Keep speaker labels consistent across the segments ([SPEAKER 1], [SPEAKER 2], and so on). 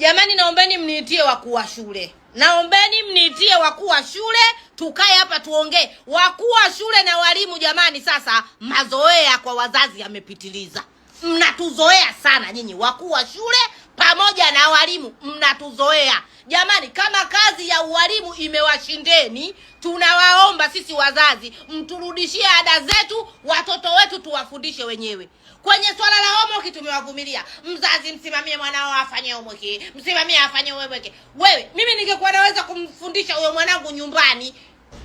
[SPEAKER 1] Jamani, naombeni mniitie wakuu wa shule. Naombeni mniitie wakuu wa shule, tukae hapa tuongee. Wakuu wa shule na walimu jamani, sasa mazoea kwa wazazi yamepitiliza. Mnatuzoea sana nyinyi wakuu wa shule pamoja na walimu, mnatuzoea. Jamani, kama kazi ya ualimu imewashindeni, tunawaomba sisi wazazi mturudishie ada zetu, watoto wetu tuwafundishe wenyewe. Kwenye swala la homework tumewavumilia. Mzazi, msimamie mwanao afanye homework, msimamie afanye homework. Wewe, mimi ningekuwa naweza kumfundisha huyo mwanangu nyumbani,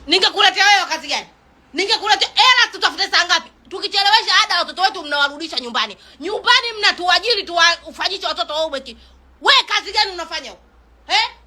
[SPEAKER 1] ningekuletea wewe kazi gani? Ningekuletea hela, tutafute saa ngapi? Tukichelewesha ada watoto wetu mnawarudisha nyumbani. Nyumbani mnatuajiri tuwafanyishe watoto homework. Wewe kazi gani unafanya huko?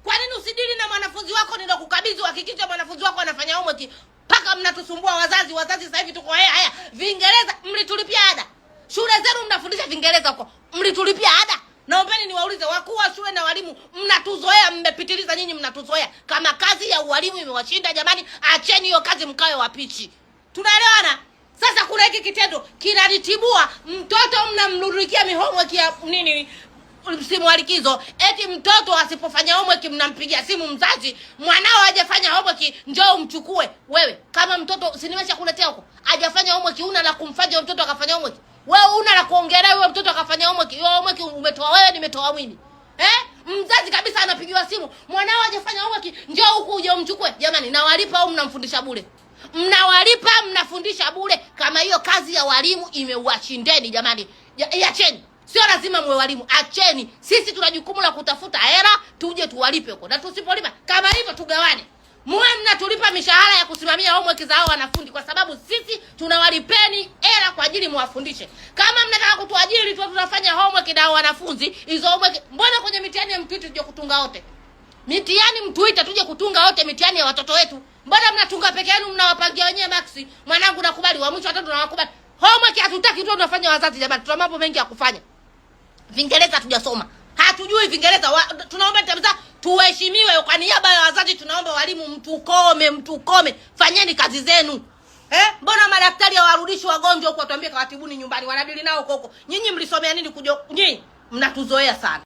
[SPEAKER 1] Kwa nini usidili na mwanafunzi wako nilokukabidhi, uhakikishe mwanafunzi wako anafanya homework? Paka mnatusumbua wazazi. Wazazi sasa hivi tuko haya. Viingereza mlitulipia ada. Shule zenu mnafundisha Viingereza huko. Mlitulipia ada. Naombeni niwaulize wakuu wa shule na walimu, mnatuzoea, mmepitiliza nyinyi, mnatuzoea. Kama kazi ya ualimu imewashinda jamani, acheni hiyo kazi mkae wapichi. Tunaelewana? Sasa kuna hiki kitendo kinalitibua. Mtoto mnamnunulia homework ya nini? Msimu wa likizo, eti mtoto asipofanya homework mnampigia simu mzazi, mwanao hajafanya homework njoo umchukue. Wewe kama mtoto si nimeshakuletea huko, hajafanya homework, una la kumfanya mtoto akafanya homework? Wewe una la kuongelea wewe mtoto akafanya homework? Hiyo homework umetoa wewe, nimetoa mimi. Mzazi kabisa anapigiwa simu, mwanao hajafanya homework njoo huku uje umchukue. Jamani, nawalipa au mnamfundisha bure? Mnawalipa, mnafundisha bure. Kama hiyo kazi ya walimu imewashindeni jamani, iacheni. Sio lazima mwe walimu, acheni. Sisi tuna jukumu la kutafuta hela tuje tuwalipe huko. Na tusipolipa kama hivyo tugawane. Mwe mnatulipa mishahara ya kusimamia homework za hao wanafunzi, kwa sababu sisi tunawalipeni hela kwa ajili muwafundishe. Kama mnataka kutuajiri tu tunafanya homework na wanafunzi, hizo homework mbona kwenye mitihani ya mtuite tuje kutunga wote? Mitihani mtuite tuje kutunga wote mitihani ya watoto wetu. Mbona mnatunga peke yenu, mnawapangia wenyewe maxi? Mwanangu nakubali, wa mwisho watoto tunawakubali. Homework hatutaki tu tunafanya wazazi jamani, tuna mambo mengi ya kufanya. Viingereza hatujasoma. Hatujui Viingereza. Tunaomba tabisa tuheshimiwe kwa niaba ya wazazi, tunaomba walimu mtukome. Fanyeni kazi zenu. Mbona madaktari hawarudishi wagonjwa huko, watuambie kawatibuni nyumbani, wanadili nao huko. Nyinyi mlisomea nini kujo? Nyinyi mnatuzoea sana.